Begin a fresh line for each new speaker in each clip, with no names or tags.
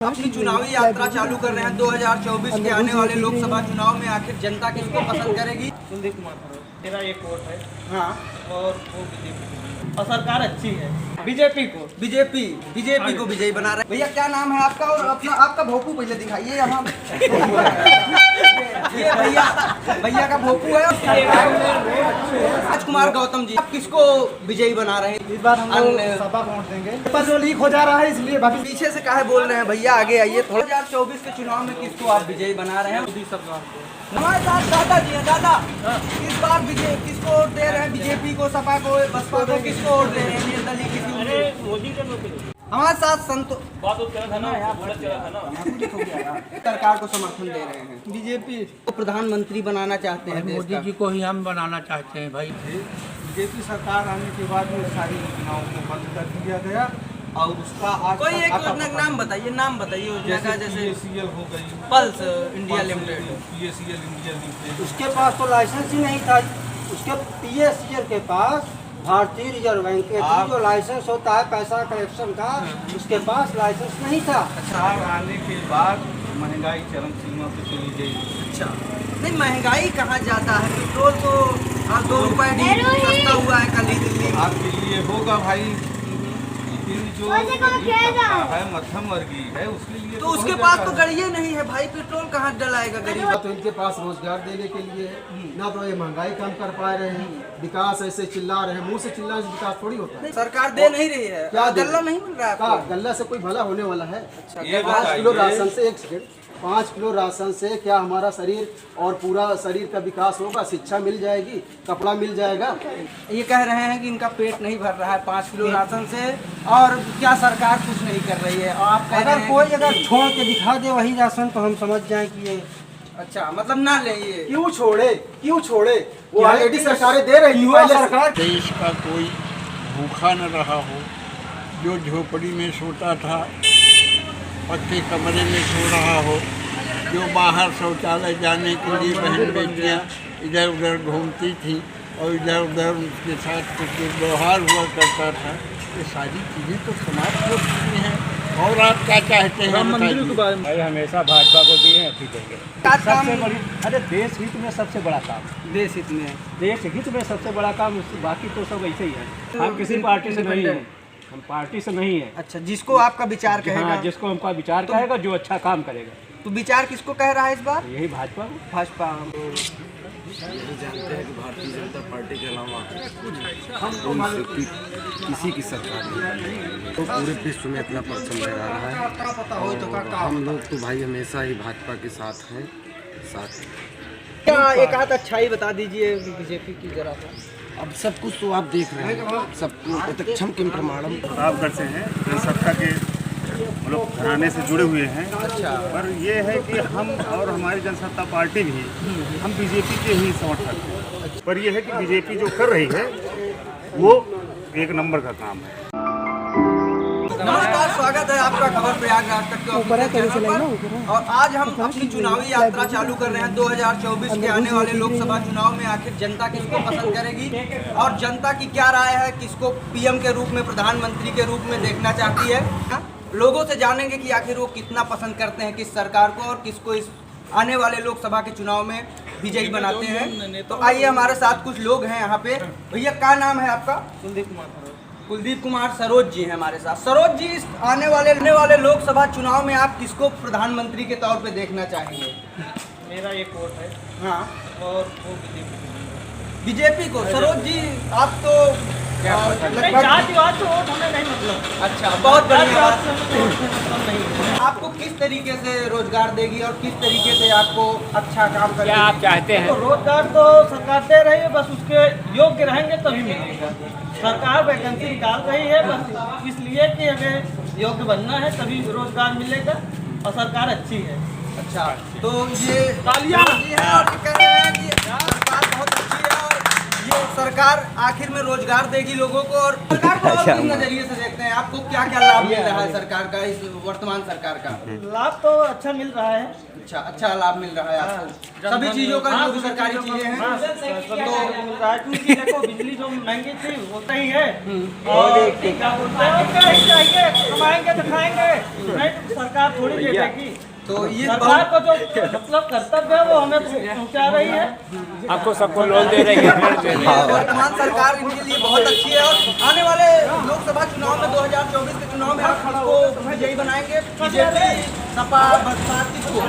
अपनी चुनावी यात्रा चालू कर रहे हैं 2024 के आने वाले लोकसभा चुनाव में आखिर जनता किसको पसंद करेगी?
कुलदीप कुमार मेरा एक वोट है।
हाँ,
और वो बीजेपी और सरकार अच्छी है। बीजेपी को
विजयी बना रहे हैं। भैया क्या नाम है आपका और अपना आपका भोपू पहले दिखाइए यहाँ। ये भैया का भोपू है राजकुमार गौतम जी। आप किसको विजयी बना रहे हैं?
इस बार हम लोग सपा को वोट देंगे। पेपर जो लीक हो जा रहा है इसलिए भाभी
पीछे से काहे बोल रहे हैं भैया, आगे आइए थोड़ा। 2024 के चुनाव में किसको आप विजयी बना रहे हैं?
मोदी सरकार को।
हमारे साथ दादा जी हैं। दादा इस बार विजय किसको वोट दे रहे हैं? बीजेपी को, सपा को, बसपा को, किसको वोट दे रहे हैं? निर्दलीय किसी को?
अरे मोदी का
हमारे साथ संतो
बात चला था ना, चला था ना।
सरकार को समर्थन दे रहे हैं।
बीजेपी
तो प्रधानमंत्री बनाना चाहते हैं देश
मोदी
का।
जी को ही हम बनाना चाहते हैं भाई।
बीजेपी सरकार आने के बाद में सारी योजनाओं को बंद कर दिया गया और उसका आज
कोई एक योजना का नाम बताइए योजना का। जैसे
PACL हो गई,
pulse India limited.
PACL India limited.
उसके पास तो लाइसेंस ही नहीं था। उसके PACL के पास भारतीय रिजर्व बैंक के जो लाइसेंस होता है पैसा कलेक्शन का, उसके पास लाइसेंस नहीं था।
सरकार आने के बाद महंगाई चरम सीमा पे चली गई।
अच्छा, नहीं महंगाई कहाँ जाता है? पेट्रोल तो 2 रुपए सस्ता हुआ है कल ही दिल्ली में।
आपके लिए होगा भाई, लेकिन जो है मध्यम वर्गीय है उसके लिए
तो उसके पास तो गाड़ियाँ नहीं है भाई, पेट्रोल कहाँ डलाएगा गरीब?
तो इनके पास रोजगार देने के लिए ना तो ये महंगाई कम कर पा रहे हैं, विकास ऐसे चिल्ला रहे हैं, मुंह से चिल्लाने से विकास थोड़ी होता है।
सरकार दे नहीं रही है।
क्या दे?
गल्ला नहीं मिल रहा है
का
आपको?
गल्ला से कोई भला होने वाला है?
ये
5 किलो
बताइए।
राशन से 5 किलो राशन से क्या हमारा शरीर और पूरा शरीर का विकास होगा? शिक्षा मिल जाएगी, कपड़ा मिल जाएगा।
ये कह रहे हैं कि इनका पेट नहीं भर रहा है 5 किलो राशन से, और क्या सरकार कुछ नहीं कर रही है। और आप कह रहे
अगर
हैं
कोई
कि-
अगर छोड़ के दिखा दे वही राशन तो हम समझ जाएं कि ये
अच्छा, मतलब ना ले ये।
क्यों छोड़े? वो ऑलरेडी सरकारें दे रही थी पहले से।
देश का कोई भूखा न रहा हो। जो झोपड़ी में सोता था, पक्के कमरे में सो रहा हो, जो बाहर शौचालय जाने के लिए बहन बेटियाँ इधर उधर घूमती थी और इधर उधर उनके साथ कुछ व्यवहार हुआ करता था, ये सारी चीज़ें तो समाप्त हो चुकी हैं। और आप क्या चाहते हैं?
मंदिर के बारे में
भाई हमेशा भाजपा को दिए हैं, ठीक है। सबसे बड़ी, अरे देश हित में सबसे बड़ा काम,
देश हित में
देश हित में सबसे बड़ा काम, बाकी तो सब ऐसे ही है। हम किसी पार्टी से नहीं हैं, हम पार्टी से नहीं है।
अच्छा, जिसको आपका विचार कहेगा।
हाँ, जिसको हमका विचार कहेगा, जो अच्छा काम करेगा,
तो विचार किसको कह रहा है इस बार?
यही भाजपा को।
भाजपा।
यही जानते हैं कि भारतीय जनता पार्टी के अलावा कोई किसी की सरकार नहीं, तो पूरे विश्व में अपना परचम लहरा रहा है। और हम लोग तो भाई हमेशा ही भाजपा के साथ हैं।
क्या एक आध अच्छाई बता दीजिए बीजेपी की जरा सा।
अब सब कुछ तो आप देख रहे हैं, सबको प्रत्यक्षम किम प्रमाणम।
प्रतापगढ़ से हैं, जनसत्ता के मतलब घराने से जुड़े हुए हैं। पर ये है कि हम और हमारी जनसत्ता पार्टी भी हम बीजेपी के ही समर्थक हैं। पर यह है कि बीजेपी जो कर रही है वो एक नंबर का काम है।
नमस्कार, स्वागत है आपका खबर प्रयागराज तक के ऑफिशियल चैनल पर। और आज हम अपनी चुनावी यात्रा चालू कर रहे हैं 2024 के आने वाले लोकसभा चुनाव में आखिर जनता किसको पसंद करेगी और जनता की क्या राय है, किसको पीएम के रूप में, प्रधानमंत्री के रूप में देखना चाहती है। लोगों से जानेंगे कि आखिर वो कितना पसंद करते हैं किस सरकार को और किसको इस आने वाले लोकसभा के चुनाव में विजयी बनाते हैं। तो आइए, हमारे साथ कुछ लोग हैं यहाँ पे। भैया क्या नाम है आपका? कुलदीप कुमार सरोज जी हैं हमारे साथ। सरोज जी, इस आने वाले लोकसभा चुनाव में आप किसको प्रधानमंत्री के तौर पे देखना चाहेंगे?
मेरा एक वोट है।
हाँ,
और वो
बीजेपी को। सरोज जी, आप तो
जातिवाद से वोट हमें नहीं मतलब।
अच्छा, बहुत बढ़िया बात।
मतलब नहीं है।
आपको किस तरीके से रोजगार देगी और किस तरीके से आपको अच्छा काम करेगी?
क्या आप चाहते हैं?
तो रोजगार तो सरकार दे रही है, बस उसके योग्य रहेंगे तभी मिलेगा। सरकार वैकेंसी निकाल रही है बस इसलिए कि हमें योग्य बनना है तभी रोजगार मिलेगा, और सरकार अच्छी है।
अच्छा, तो ये तालियां और कह रहे हैं कि सरकार बहुत अच्छी है और सरकार आखिर में रोजगार देगी लोगों को, और सरकार को और किस नजरिए से देखते हैं? आपको क्या क्या लाभ मिल रहा है सरकार का, इस वर्तमान सरकार का?
लाभ तो अच्छा मिल रहा है।
अच्छा लाभ मिल रहा है आपको सभी चीजों का, जो भी सरकारी चीजें हैं
तो मिल रहा है, क्योंकि देखो बिजली जो महंगी थी वो सही है, और क्या बोलते हैं क्या ही चाहिए, कमाएंगे तो खाएंगे, नहीं तो सरकार थोड़ी दे देगी।
तो ये
सरकार को जो मतलब कर्तव्य है वो हमें पहुंचा रही है।
आपको सबको लोन दे रही है।
वर्तमान सरकार इनके लिए बहुत अच्छी है, और आने वाले लोकसभा चुनाव में 2024 के चुनाव में आप किसको विजयी बनाएंगे? बीजेपी, सपा, बसपा, किसको?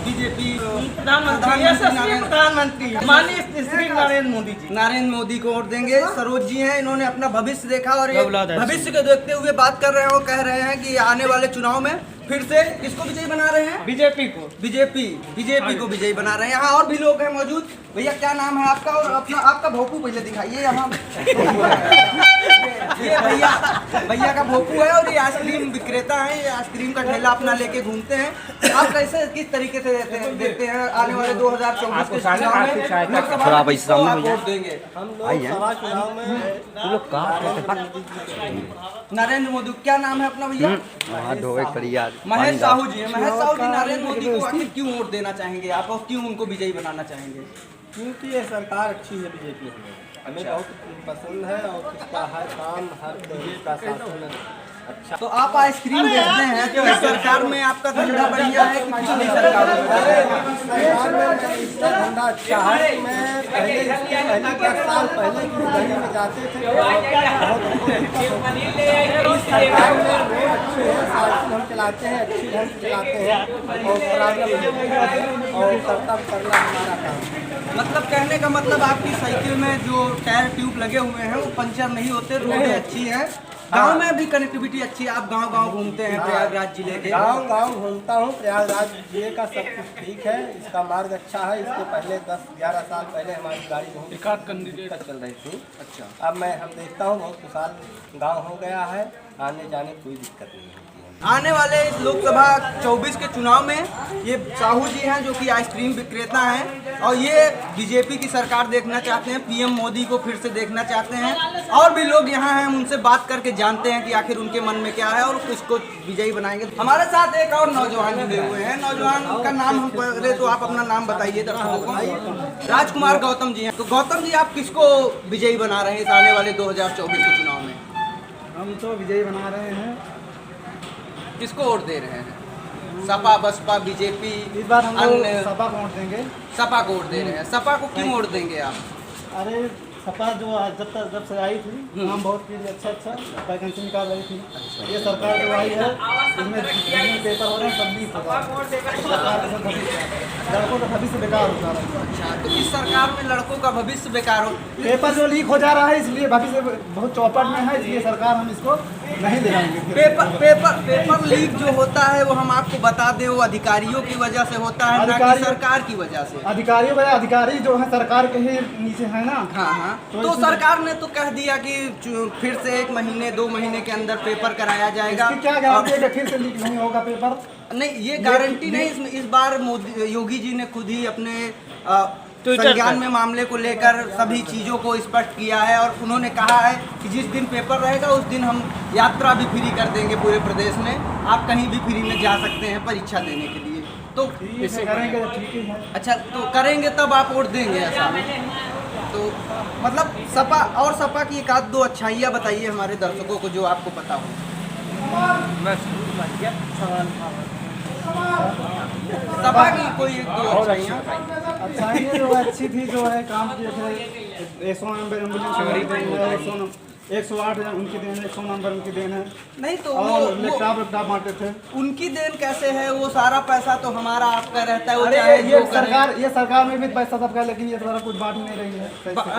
बीजेपी
प्रधानमंत्री माननीय श्री नरेंद्र मोदी जी।
नरेंद्र मोदी को वोट देंगे। सरोज जी हैं, इन्होंने अपना भविष्य देखा और ये भविष्य को देखते हुए बात कर रहे हैं, वो कह रहे हैं कि आने वाले चुनाव में फिर से किसको विजयी बना रहे हैं?
बीजेपी को।
बीजेपी को विजयी बना रहे हैं। यहाँ और भी लोग हैं मौजूद। भैया क्या नाम है आपका, और अपना आपका भोपू पहले दिखाइए यहाँ। ये भैया का भोपू है, और ये आइसक्रीम विक्रेता है, ये आइसक्रीम का ठेला अपना लेके घूमते हैं। आप कैसे किस तरीके से देखते हैं आने वाले 2024 के चुनाव में लोकसभा आप वोट देंगे?
हम लोकसभा चुनाव में
नरेंद्र मोदी। क्या नाम है अपना भैया? महेश साहू जी हैं। महेश साहू जी नरेंद्र मोदी को आखिर क्यों वोट देना चाहेंगे आप, और क्यों उनको विजयी बनाना चाहेंगे?
क्योंकि ये सरकार अच्छी है बीजेपी हमें बहुत पसंद है, और इसका हर काम हर तरीके का शासन अच्छा।
तो आप आइसक्रीम बेचते हैं, तो इस सरकार में आपका धंधा बढ़िया है कि पिछली सरकार में?
सरकार में इसका धंधा अच्छा है। मैं पहले 10 साल पहले की गली में जाते थे, इस सरकार में रोड अच्छी है, साइकिल हम चलाते हैं, अच्छी ढंग से चलाते हैं, और प्रॉब्लम नहीं है, और कर्तव्य करना हमारा काम है।
मतलब कहने का मतलब आपकी साइकिल में जो टायर ट्यूब लगे हुए हैं वो पंचर नहीं होते, रोड अच्छी है, गांव में भी कनेक्टिविटी अच्छी है। आप गांव घूमते हैं प्रयागराज जिले के?
गांव घूमता हूँ। प्रयागराज जिले का सब कुछ ठीक है, इसका मार्ग अच्छा है। इसके पहले 10-11 साल पहले हमारी गाड़ी बहुत दिक्कत चल रही थी। अच्छा, अब हम देखता हूँ बहुत खुशहाल गाँव हो गया है, आने जाने कोई दिक्कत नहीं होती है।
आने वाले लोकसभा 24 के चुनाव में ये साहू जी हैं जो कि आइसक्रीम विक्रेता हैं, और ये बीजेपी की सरकार देखना चाहते हैं, पीएम मोदी को फिर से देखना चाहते हैं। और भी लोग यहाँ हैं, हम उनसे बात करके जानते हैं कि आखिर उनके मन में क्या है और किसको विजयी बनाएंगे। हमारे साथ एक और नौजवान जुड़े हुए हैं। नौजवान का नाम हम पहले तो आप अपना नाम बताइए दर्शकों को। राजकुमार गौतम जी हैं। तो गौतम जी, आप किसको विजयी बना रहे हैं इस आने वाले 2024 के चुनाव में?
हम तो विजयी बना रहे हैं।
किसको वोट दे रहे हैं? सपा, बसपा, बीजेपी?
इस बार हम लोग सपा को वोट देंगे।
सपा को वोट दे रहे हैं। सपा को क्यों वोट देंगे आप?
अरे सपा जो जब से आई थी, हम बहुत चीज़ अच्छा वैकेंसी निकाल रही थी। ये सरकार जो आई है इसमें जितने पेपर हो रहे हैं सब लीक होता है, लड़कों का भविष्य बेकार होता है।
अच्छा, तो इस सरकार में लड़कों का भविष्य बेकार हो,
पेपर जो लीक हो जा रहा है इसलिए भविष्य बहुत चौपट में है, इसलिए सरकार हम इसको नहीं दिलाएंगे।
पेपर लीक जो होता है वो हम आपको बता दें, वो अधिकारियों की वजह से होता है, ना कि सरकार की वजह से।
अधिकारी जो है सरकार के ही नीचे है ना।
हाँ। तो सरकार ने तो कह दिया कि फिर से 1 महीने 2 महीने के अंदर पेपर कराया जाएगा।
क्या गारंटी है कि फिर से लीक नहीं होगा पेपर?
नहीं, ये गारंटी नहीं। इस बार योगी जी ने खुद ही अपने संज्ञान में मामले को लेकर सभी चीज़ों को स्पष्ट किया है, और उन्होंने कहा है कि जिस दिन पेपर रहेगा उस दिन हम यात्रा भी फ्री कर देंगे पूरे प्रदेश में। आप कहीं भी फ्री में जा सकते हैं परीक्षा देने के लिए। तो
इसे करेंगे तो ठीक ही है।
अच्छा, तो करेंगे तब आप वोट देंगे ऐसा? तो मतलब सपा की एक आध दो अच्छाइयाँ बताइए हमारे दर्शकों को जो आपको पता हो। सपा की कोई एक दो अच्छाइयाँ
जो अच्छी थी, जो है काम किए थे। 100 नंबर एम्बुलेंस, 108 उनकी देन है, 100 नंबर उनकी देन है।
नहीं तो
लैपटॉप बांटे थे।
उनकी देन कैसे है? वो सारा पैसा तो हमारा आपका रहता है। वो
ये सरकार में भी पैसा सबका, लेकिन ये सारा कुछ बांट नहीं रही है।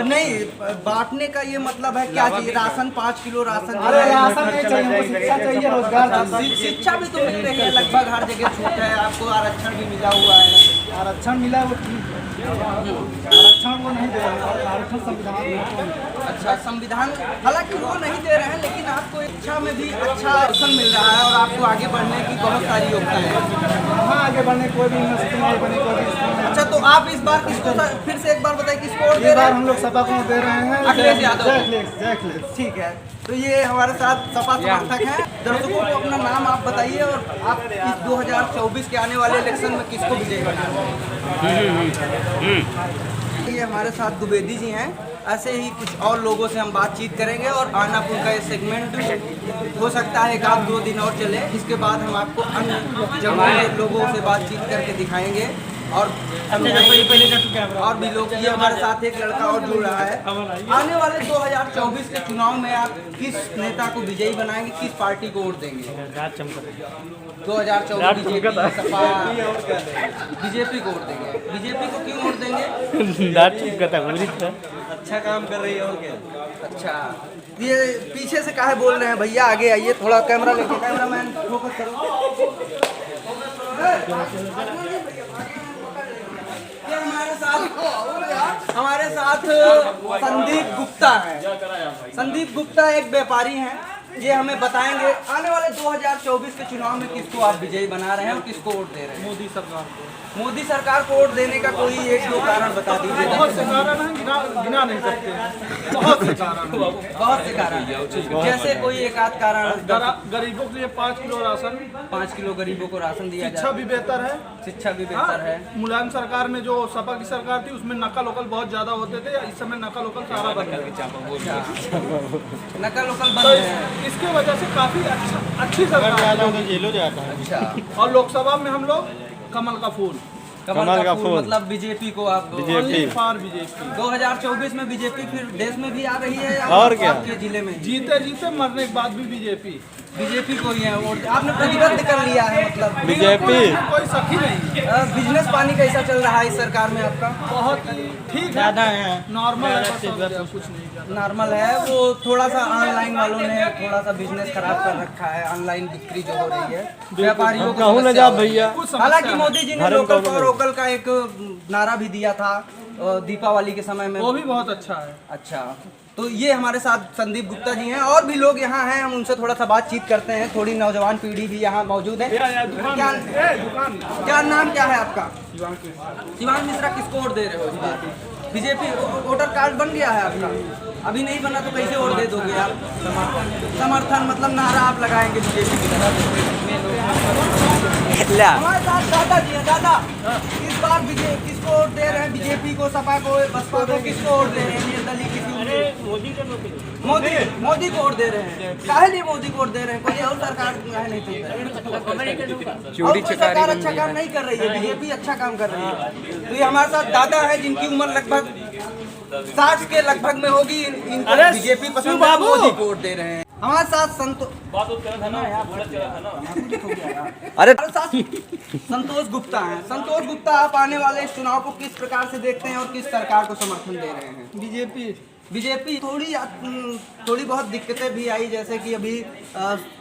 नहीं, बांटने का ये मतलब है क्या चाहिए? Ration 5 kilo ration?
अरे राशन नहीं चाहिए, शिक्षा चाहिए, रोजगार चाहिए।
शिक्षा भी तो मिल रही है, लगभग हर जगह छूट है, आपको आरक्षण भी मिला हुआ है।
आरक्षण मिला वो ठीक है। आरक्षण वो नहीं दे रहे हैं, आरक्षण संविधान में।
अच्छा, संविधान हालांकि वो नहीं दे रहे हैं, लेकिन आपको इच्छा में भी अच्छा अवसर मिल रहा है और आपको आगे बढ़ने की बहुत सारी योग्यता है।
हाँ, आगे बढ़ने कोई भी यूनिवर्सिटी नहीं बने, कोई भी स्कूल नहीं।
अच्छा, तो आप इस बार किसको फिर से एक बार बताइए किसको वोट दे
इस
रहे
बार
हैं?
हम लोग सपा को दे रहे हैं
अखिलेश यादव।
जय अखिलेश।
ठीक है, तो ये हमारे साथ सपा समर्थक हैं। दर्शकों को अपना नाम आप बताइए और आप इस 2024 के आने वाले इलेक्शन में किसको विजयी बनाएंगे? ये हमारे साथ द्विवेदी जी हैं। ऐसे ही कुछ और लोगों से हम बातचीत करेंगे और आनापुर का ये सेगमेंट हो सकता है 1-2 दिन और चले। इसके बाद हम आपको अन्य जगहों के लोगों से बातचीत करके दिखाएंगे और भी लोग। ये हमारे साथ एक लड़का और जुड़ रहा है। आने वाले 2024 के चुनाव में आप किस नेता को विजयी बनाएंगे, किस पार्टी को वोट देंगे? 2024 बीजेपी को वोट देंगे। बीजेपी को क्यों वोट देंगे?
अच्छा काम कर रही है और क्या।
अच्छा, ये पीछे से काहे बोल रहे हैं भैया? आगे आइए, थोड़ा कैमरा लेके, कैमरामैन फोकस करो। ये हमारे साथ संदीप गुप्ता है। संदीप गुप्ता एक व्यापारी हैं। ये हमें बताएंगे आने वाले 2024 के चुनाव में किसको आप विजयी बना रहे हैं और किसको वोट दे रहे हैं?
मोदी सरकार को।
मोदी सरकार को वोट देने का कोई 1-2 कारण बता दीजिए।
बहुत से कारण हैं, गिना नहीं सकते। बहुत से कारण हैं।
बहुत से कारण, जैसे कोई एक आध कारण।
गरीबों के लिए 5 किलो राशन,
5 किलो गरीबों को राशन दिया
शिक्षा
जाए।
भी बेहतर है।
शिक्षा भी बेहतर है।
मुलायम सरकार में जो सपा की सरकार थी उसमें नकल वकल बहुत ज्यादा होते थे, इस समय नकल वकल सारा बंद है।
नकल वकल बंद
तो
है।
इसके वजह से काफी अच्छी सरकार है।
अच्छा,
और लोकसभा में हम लोग कमल का फूल।
कमल का फूल मतलब बीजेपी को आप
फॉर बीजेपी।
2024 में बीजेपी फिर देश में भी आ रही है या
और क्या?
आपके जिले में?
जीते जीते मरने के बाद भी बीजेपी
को ही है वोट। आपने प्रतिबद्ध कर लिया है मतलब
बीजेपी।
कोई सखी नहीं।
बिजनेस पानी कैसा चल रहा है इस सरकार में आपका?
बहुत ठीक है, नॉर्मल है, कुछ नहीं
नॉर्मल है। वो थोड़ा सा ऑनलाइन वालों ने थोड़ा सा बिजनेस खराब कर रखा है। ऑनलाइन बिक्री जो हो रही है व्यापारियों को
कहूँ ना जा भैया।
हालांकि मोदी जी ने लोकल फॉर वोकल का एक नारा भी दिया था दीपावली के समय में,
वो भी बहुत अच्छा है।
अच्छा, तो ये हमारे साथ संदीप गुप्ता जी हैं। और भी लोग यहाँ हैं, हम उनसे थोड़ा सा बातचीत करते हैं। थोड़ी नौजवान पीढ़ी भी यहाँ मौजूद है। क्या नाम क्या है आपका? शिवांग मिश्रा। किसको वोट दे रहे हो? बीजेपी। वोटर कार्ड बन गया है आपका? अभी नहीं बना तो कैसे वोट दे दोगे आप? समर्थन मतलब नारा आप लगाएंगे बीजेपी की तरफ? हमारे साथ दादा जी हैं। दादा, इस बार किसको वोट दे रहे हैं? बीजेपी को, सपा को, बसपा को? किसको वोट दे रहे हैं? निर्दलीय किसी मोदी को वोट दे रहे हैं। काहे लिए मोदी को वोट दे रहे हैं? कोई और सरकार काहे नहीं चल रही है? और कोई सरकार अच्छा काम नहीं कर रही है, बीजेपी अच्छा काम कर रही है। तो ये हमारे साथ दादा है जिनकी उम्र लगभग 60 के लगभग में होगी। इनको बीजेपी पसंद है, मोदी को वोट दे रहे हैं। हमारे साथ संतोष गुप्ता हैं। संतोष गुप्ता, आप आने वाले इस चुनाव को किस प्रकार से देखते हैं और किस सरकार को समर्थन दे रहे हैं? बीजेपी। थोड़ी बहुत दिक्कतें भी आई, जैसे कि अभी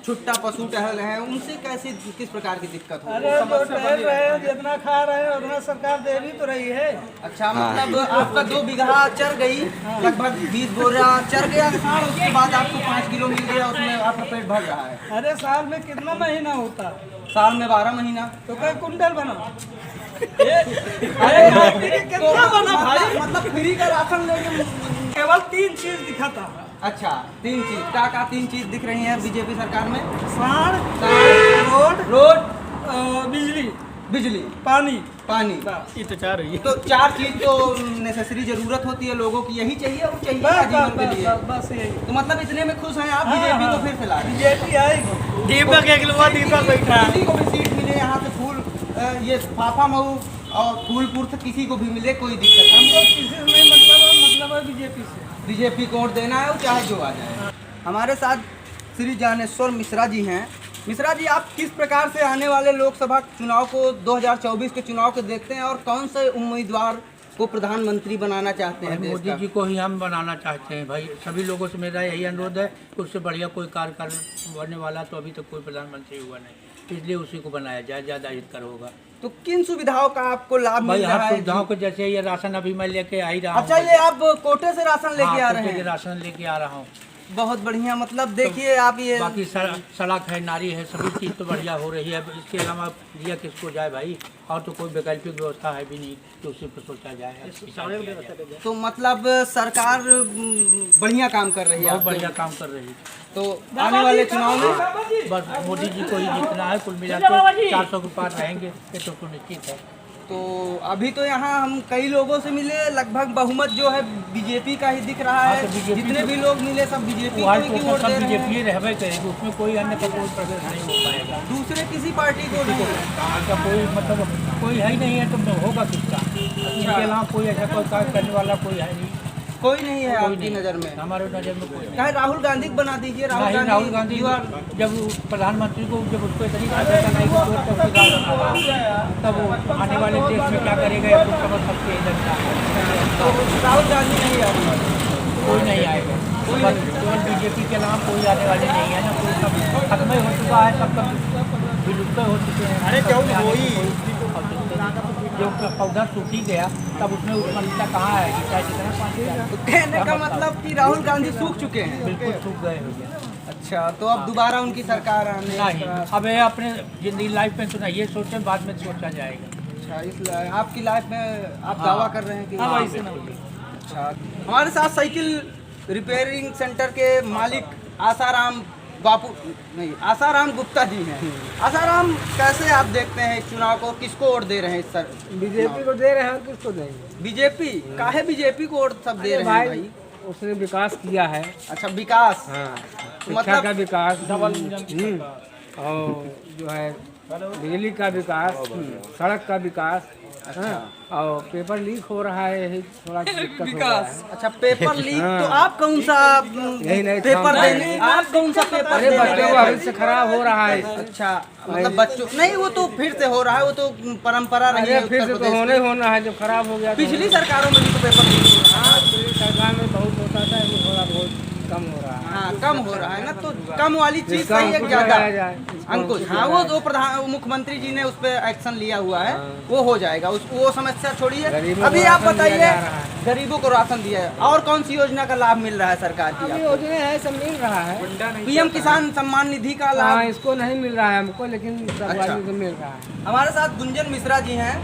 छुट्टा पशु टहल हैं, उनसे कैसी किस प्रकार की दिक्कत हो?
अरे जो टहल रहे हैं, जितना खा रहे हैं उतना सरकार दे भी तो रही है।
अच्छा, मतलब आपका 2 बीघा चर गई, लगभग 20 बोरा चर गया, उसके बाद आपको 5 किलो मिल गया, उसमें आपका पेट भर रहा है।
अरे साल में कितना महीना होता?
साल में 12 महीना।
तो कई कुंटल बना?
कितना बना भाई? मतलब फ्री का राशन लेके
केवल 3 चीज दिखा था।
अच्छा, 3 चीज। क्या 3 चीज दिख रही हैं बीजेपी सरकार में?
रोड, बिजली, पानी।
ये तो 4 है। तो 4 चीज तो नेसेसरी जरूरत होती है लोगों की, यही चाहिए और चाहिए जीवन के लिए।
बस यही।
तो मतलब इतने में खुश हैं आप? बीजेपी को फिर से ला रहे हैं।
बीजेपी आएगी। दीपक एक लोग दीपक बैठा।
किसी को भी सीट मिले यहाँ से, फूल ये फाफा मऊ और फूलपुर से किसी को भी मिले, कोई दिक्कत नहीं।
हमको किसी से नहीं मतलब है बीजेपी से।
बीजेपी को वोट देना है, वो चाहे जो आ जाए। हमारे साथ श्री ज्ञानेश्वर मिश्रा जी हैं। मिश्रा जी, आप किस प्रकार से आने वाले लोकसभा चुनाव को, 2024 के चुनाव को देखते हैं और कौन से उम्मीदवार को प्रधानमंत्री बनाना चाहते हैं?
मोदी जी को ही हम बनाना चाहते हैं भाई। सभी लोगों से मेरा यही अनुरोध है कि उससे बढ़िया कोई कार्य बनने वाला तो अभी तक कोई प्रधानमंत्री हुआ नहीं। इसलिए उसी को बनाया जाए, ज़्यादा हितकर होगा।
तो किन सुविधाओं का आपको लाभ
भाई
मिल रहा
हर
है?
सुविधाओं को, जैसे ये राशन अभी मैं लेके आ ही रहा हूँ।
अच्छा, ये आप कोटे से राशन लेके आ रहे
कोटे के
हैं?
राशन लेके आ रहा हूँ।
बहुत बढ़िया। मतलब देखिए आप ये
बाकी सड़क है, नारी है, सभी चीज़ तो बढ़िया हो रही है। इसके अलावा दिया किसको जाए भाई, और तो कोई वैकल्पिक व्यवस्था है भी नहीं कि उसी पर सोचा जाए।
तो मतलब सरकार बढ़िया काम कर रही है,
बहुत बढ़िया काम कर रही है।
तो आने वाले चुनाव में
बस मोदी जी को ही जीतना है। कुल मिला के 400 के पार रहेंगे, ये तो सुनिश्चित है।
तो अभी तो यहाँ हम कई लोगों से मिले, लगभग बहुमत जो है बीजेपी का ही दिख रहा है। जितने भी लोग मिले सब बीजेपी को ही वोट दे रहे हैं।
बीजेपी रहबे करेगी, उसमें कोई अन्य का कोई प्रवेश नहीं हो पाएगा।
दूसरे किसी पार्टी को नहीं
का कोई मतलब कोई है ही नहीं है, तो होगा किसका? इसके अलावा कोई ऐसा कोई कार्य करने वाला कोई है नहीं।
कोई नहीं है आपकी नज़र में?
हमारे नज़र में कोई
चाहे राहुल गांधी को बना दीजिए।
राहुल गांधी जब प्रधानमंत्री को जब उसको इतनी आदत नहीं तब वो आने वाले देश में क्या करेगा ये कुछ समझ सकते हैं जनता।
राहुल गांधी नहीं आएगा,
कोई नहीं आएगा। केवल बीजेपी के अलावा कोई आने वाले नहीं है ना। कोई सब खत्म हो चुका है, सब विलुप्त हो चुके हैं। अरे जब पौधा सूख ही गया तब उसमें उत्पन्नता कहाँ है?
तो कहने का मतलब कि राहुल गांधी सूख चुके हैं?
बिल्कुल सूख गए भैया।
अच्छा, तो अब दोबारा उनकी सरकार आने
नहीं, अब ये अपने जिंदगी लाइफ में तो नहीं, ये सोचे बाद में सोचा जाएगा।
अच्छा, इस आपकी लाइफ में आप दावा कर रहे हैं कि
हाँ,
अच्छा। हमारे साथ साइकिल रिपेयरिंग सेंटर के मालिक आसाराम आसाराम गुप्ता जी हैं। आसाराम, कैसे आप देखते हैं इस चुनाव को? किसको वोट दे रहे हैं सर?
बीजेपी को दे रहे हैं, किसको देंगे?
बीजेपी काहे? बीजेपी को वोट सब दे रहे हैं भाई।
उसने विकास किया है।
अच्छा, विकास।
हाँ,
मतलब
शिक्षा का विकास, और जो है बिजली का विकास, सड़क का विकास। अच्छा। और पेपर लीक हो रहा है, यही थोड़ा दिक्कत
विकास। अच्छा, पेपर लीक। तो आप कौन सा पेपर देने? आप कौन सा पेपर?
अरे बच्चों का भविष्य खराब हो रहा है।
अच्छा, मतलब बच्चों नहीं, वो तो फिर से हो रहा है, वो तो परंपरा रही है।
फिर से तो होना है, जब खराब हो गया।
पिछली सरकारों में भी तो पेपर लीक हो रहा है।
पिछली सरकार में बहुत होता था, थोड़ा बहुत कम हो रहा है।
हाँ, कम हो रहा है ना। तो कम वाली चीज सही है, ज्यादा अंकुश। हाँ, वो जो प्रधान मुख्यमंत्री जी ने उस पर एक्शन लिया हुआ है, वो हो जाएगा। वो समस्या छोड़िए। अभी आप बताइए, गरीबों को राशन दिया है, और कौन सी योजना का लाभ मिल रहा है सरकार की?
योजना है, सब मिल रहा है।
पीएम किसान सम्मान निधि का लाभ
इसको नहीं मिल रहा है हमको, लेकिन सब आदमी को मिल रहा है।
हमारे साथ गुंजन मिश्रा जी हैं।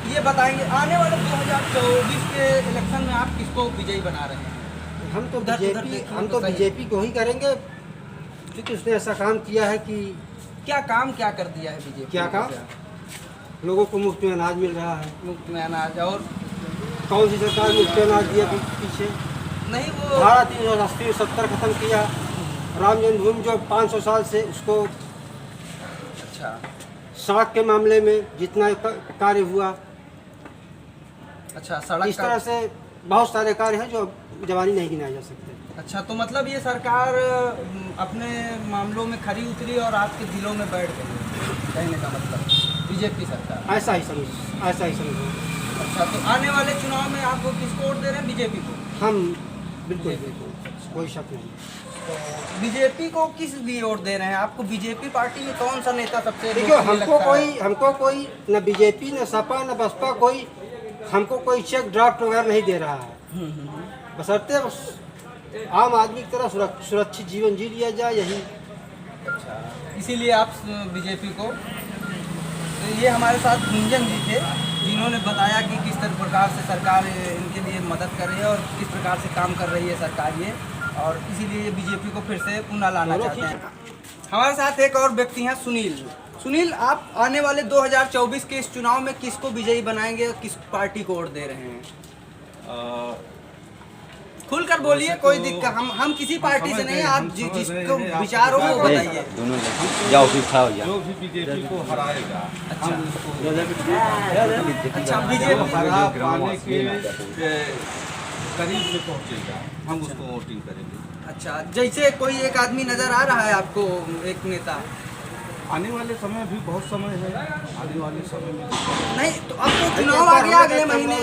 ये बताएंगे आने वाले 2024 के इलेक्शन में आप किसको विजयी बना रहे हैं?
हम तो बीजेपी को ही करेंगे, क्योंकि उसने ऐसा काम किया है कि
क्या काम क्या कर दिया है बीजेपी?
क्या काम? लोगों को मुफ्त में अनाज मिल रहा है।
मुफ्त में अनाज। और
कौन सी सरकार मुफ्त में अनाज दिया पीछे?
नहीं, वो
धारा 380 70 खत्म किया। राम जन्मभूमि जो 500 साल से उसको।
अच्छा,
सड़क के मामले में जितना कार्य हुआ,
अच्छा, सड़क
इस तरह से बहुत सारे कार्य हैं जो जवानी नहीं गिनाए जा सकते।
अच्छा, तो मतलब ये सरकार अपने मामलों में खरी उतरी और आपके दिलों में बैठ गई, कहने का मतलब बीजेपी सरकार। ऐसा ही समझो। अच्छा, तो आने वाले चुनाव में आप किसको वोट दे रहे हैं? बीजेपी को?
हम बिल्कुल कोई शक नहीं।
तो बीजेपी को किस लिए वोट दे रहे हैं? आपको बीजेपी पार्टी में कौन सा नेता सबसे?
देखिए, हमको कोई न बीजेपी न सपा न बसपा कोई हमको कोई चेक ड्राफ्ट वगैरह नहीं दे रहा है। बशर्ते आम आदमी की तरह सुरक्षित जीवन जी लिया जाए, यही।
अच्छा, इसीलिए आप बीजेपी को। तो ये हमारे साथ गुंजन जी थे, जिन्होंने बताया कि किस प्रकार से सरकार इनके लिए मदद कर रही है और किस प्रकार से काम कर रही है सरकार ये, और इसीलिए ये बीजेपी को फिर से पुनः लाना चाहते हैं। हमारे साथ एक और व्यक्ति हैं, सुनील, आप आने वाले 2024 के इस चुनाव में किसको विजयी बनाएंगे? किस पार्टी को वोट दे रहे हैं? खुलकर बोलिए, कोई दिक्कत। हम किसी पार्टी से नहीं, आप जिसको विचार हो वो बताइए।
जाओ फिर खाओ जाओ।
जो भी बीजेपी को हराएगा,
अच्छा,
अच्छा,
बीजेपी
हरा पाने के करीब में पहुंचेगा, हम उसको वोटिंग करेंगे।
अच्छा, जैसे कोई एक आदमी नजर आ रहा है आपको, एक नेता?
आने वाले समय भी बहुत समय है, आने वाले समय में
नहीं, तो अब तो चुनाव आ गया, अगले महीने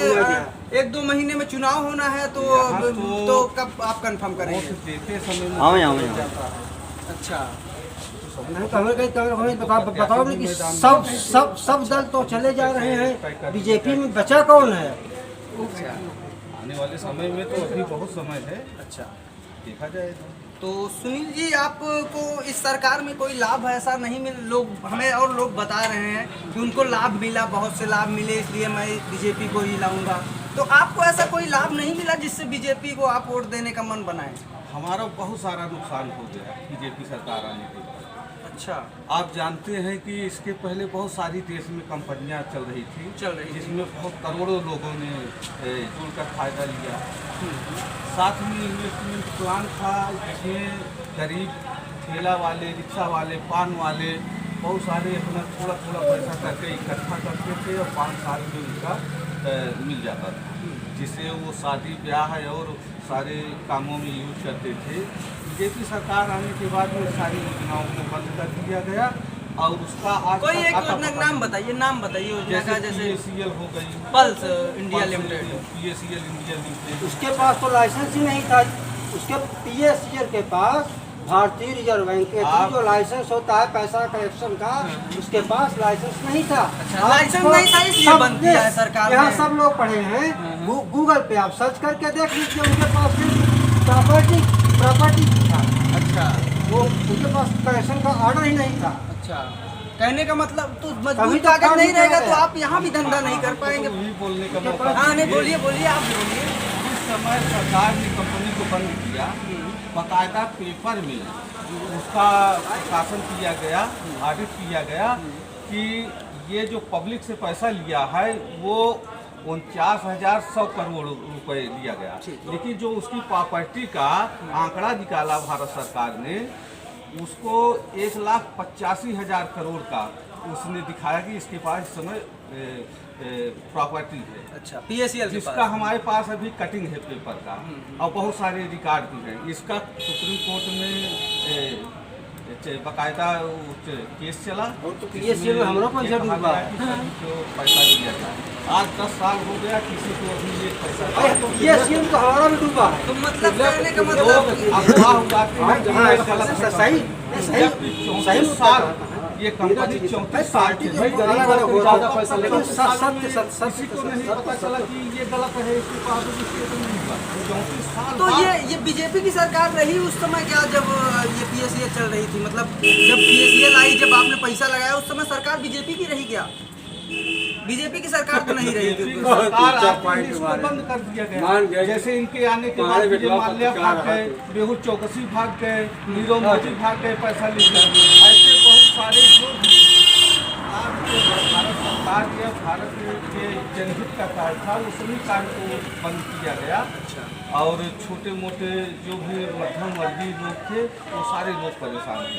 1-2 महीने में चुनाव होना है, तो कब आप कंफर्म करेंगे?
देते समय में।
अच्छा,
नहीं तो हमें बताओ नहीं कि सब दल तो चले जा रहे हैं, बीजेपी में बचा कौन है?
आने वाले समय में तो अभी बहुत समय है। अच्छा, देखा जाएगा।
तो सुनील जी, आपको इस सरकार में कोई लाभ ऐसा नहीं मिल, लोग हमें और लोग बता रहे हैं कि उनको लाभ मिला, बहुत से लाभ मिले, इसलिए मैं बीजेपी को ही लाऊंगा। तो आपको ऐसा कोई लाभ नहीं मिला जिससे बीजेपी को आप वोट देने का मन बनाए?
हमारा बहुत सारा नुकसान हो गया बीजेपी सरकार आने के बाद।
अच्छा,
आप जानते हैं कि इसके पहले बहुत सारी देश में कंपनियां चल रही थी, जिसमें बहुत करोड़ों लोगों ने जुड़कर फायदा लिया। साथ में इन्वेस्टमेंट प्लान था, जिसमें गरीब ठेला वाले, रिक्शा वाले, पान वाले बहुत सारे अपना थोड़ा थोड़ा पैसा करके इकट्ठा करते थे और 5 साल में उनका मिल जाता था, जिससे वो शादी ब्याह और सारे कामों में यूज करते थे। बीजेपी सरकार आने के बाद में सारी योजनाओं को बंद कर दिया गया और उसका आज
कोई एक योजना का नाम बताइए योजना का। जैसे
PACL हो गई,
pulse India limited,
PACL India limited.
उसके पास तो लाइसेंस ही नहीं था। उसके PACL के पास भारतीय रिजर्व बैंक के जो लाइसेंस होता है पैसा कलेक्शन का, उसके पास लाइसेंस नहीं था।
लाइसेंस नहीं था, इसलिए बंद किया है सरकार ने।
यहाँ सब लोग पढ़े हैं, गूगल पे आप सर्च करके देख लीजिए, उनके पास प्रॉपर्टी था।
अच्छा,
वो उनके पास कलेक्शन का ऑर्डर ही नहीं था।
अच्छा, कहने का मतलब तो मजबूत कागज नहीं रहेगा तो आप यहाँ भी धंधा नहीं कर पाएंगे।
बोलने का मौका।
हाँ, नहीं, बोलिए आप बोलिए।
इस समय सरकार ने कंपनी को बंद किया, बाकायदा पेपर में उसका शासन किया गया, ऑडिट किया गया कि ये जो पब्लिक से पैसा लिया है वो 49,100 करोड़ रुपए लिया गया। लेकिन जो उसकी प्रॉपर्टी का आंकड़ा निकाला भारत सरकार ने, उसको 1,85,000 करोड़ का उसने दिखाया कि इसके पास इस समय प्रॉपर्टी है।
अच्छा, PACL
जिसका हमारे पास अभी कटिंग है पेपर का और बहुत सारे रिकॉर्ड भी हैं। इसका सुप्रीम कोर्ट में बाकायदा केस चला,
तो PACL में हमारा पैसा डूबा है।
पैसा दिया जाए, आज 10 साल हो गया, किसी को अभी ये पैसा
PACL तो हमारा भी डूबा है।
तो मतलब कहने का मतलब
अफवाह उड़ाते हैं। सही साल ये कंपनी 34 साल की है,
ज़्यादा पैसा लेकिन
किसी को नहीं पता चला कि ये गलत है, इसके पास नहीं हुआ 34 साल।
तो ये बीजेपी की सरकार रही उस समय क्या, जब ये PACL चल रही थी, मतलब जब PACL आई, जब आपने पैसा लगाया उस समय सरकार बीजेपी की रही क्या? बीजेपी की सरकार तो नहीं रही थी।
सरकार इसको बंद कर दिया गया। जैसे इनके आने के बाद विजय माल्या भाग गए, मेहुल चौकसी भाग गए, नीरव मोदी भाग गए पैसा लेकर। ऐसे बहुत सारे जो भारत सरकार या भारत के जनहित का कार्य था, वो सभी कार्य को बंद किया गया। और छोटे मोटे जो भी मध्यम वर्गीय लोग थे वो सारे लोग परेशान थे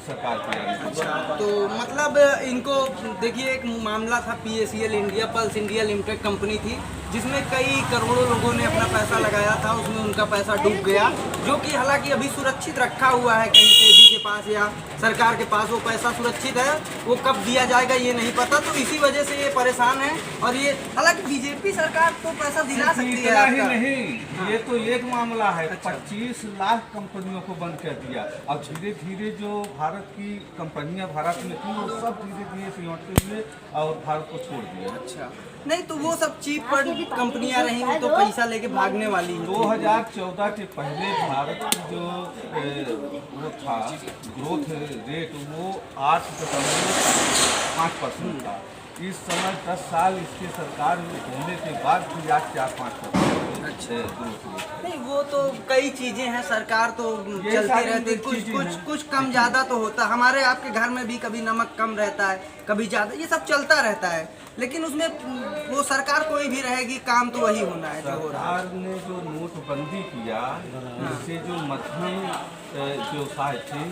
सरकार के आने से।
अच्छा, तो मतलब इनको देखिए, एक मामला था PACL India, pulse India limited company थी, जिसमें कई करोड़ों लोगों ने अपना पैसा लगाया था, उसमें उनका पैसा डूब गया, जो कि हालांकि अभी सुरक्षित रखा हुआ है कहीं सेबी के पास या सरकार के पास। वो पैसा सुरक्षित है, वो कब दिया जाएगा ये नहीं पता, तो इसी वजह से ये परेशान है। और ये हालांकि बीजेपी सरकार तो पैसा दिला सकती है आपका।
नहीं, ये तो एक मामला है। 25 लाख कंपनियों को बंद कर दिया और धीरे धीरे जो भारत की कंपनियां भारत में थी वो सब धीरे धीरे सिमटते हुए और भारत को छोड़ दिया।
अच्छा, नहीं तो वो सब चीप पर कंपनियां रही, वो तो पैसा लेके भागने वाली।
2014 के पहले भारत की जो वो था ग्रोथ रेट, वो 8.5% था। इस समय 10 साल इसके सरकार होने के बाद भी आज 4-5%।
अच्छा, नहीं वो तो कई चीजें हैं, सरकार तो चलती रहती है, कुछ कम ज्यादा तो होता है। हमारे आपके घर में भी कभी नमक कम रहता है, कभी ज्यादा, ये सब चलता रहता है। लेकिन उसमें वो सरकार कोई भी रहेगी, काम तो वही होना है जो हो रहा है।
सरकार ने जो नोटबंदी किया, इससे जो मध्यम व्यवसाय थे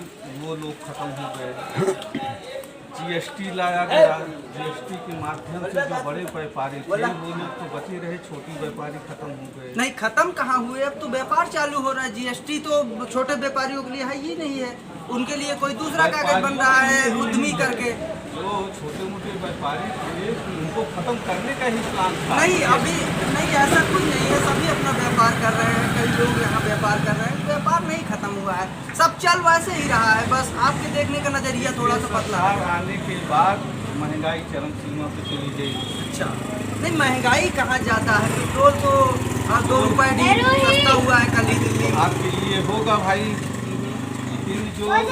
वो लोग खत्म हो गए। GST लाया गया, GST के माध्यम से जो बड़े व्यापारी थे वो लोग तो बचे रहे, छोटे व्यापारी खत्म हो गए।
नहीं, खत्म कहाँ हुए, अब तो व्यापार चालू हो रहा है। GST तो छोटे व्यापारियों के लिए है ही नहीं है, उनके लिए कोई दूसरा कागज बन रहा है उद्यमी करके।
जो छोटे मोटे व्यापारी थे उनको खत्म करने का ही प्लान था।
नहीं, अभी नहीं, ऐसा कुछ नहीं है, सभी अपना व्यापार कर रहे हैं, कई लोग यहाँ व्यापार कर रहे हैं। व्यापार सुधार नहीं खत्म हुआ है, सब चल वैसे ही रहा है, बस आपके देखने का नजरिया थोड़ा सा पतला है।
सुधार आने के बाद महंगाई चरम सीमा पे चली गई।
अच्छा, नहीं महंगाई कहाँ जाता है, पेट्रोल तो 2 रुपए सस्ता हुआ है कल ही दिल्ली में।
आपके लिए होगा भाई, लेकिन जो है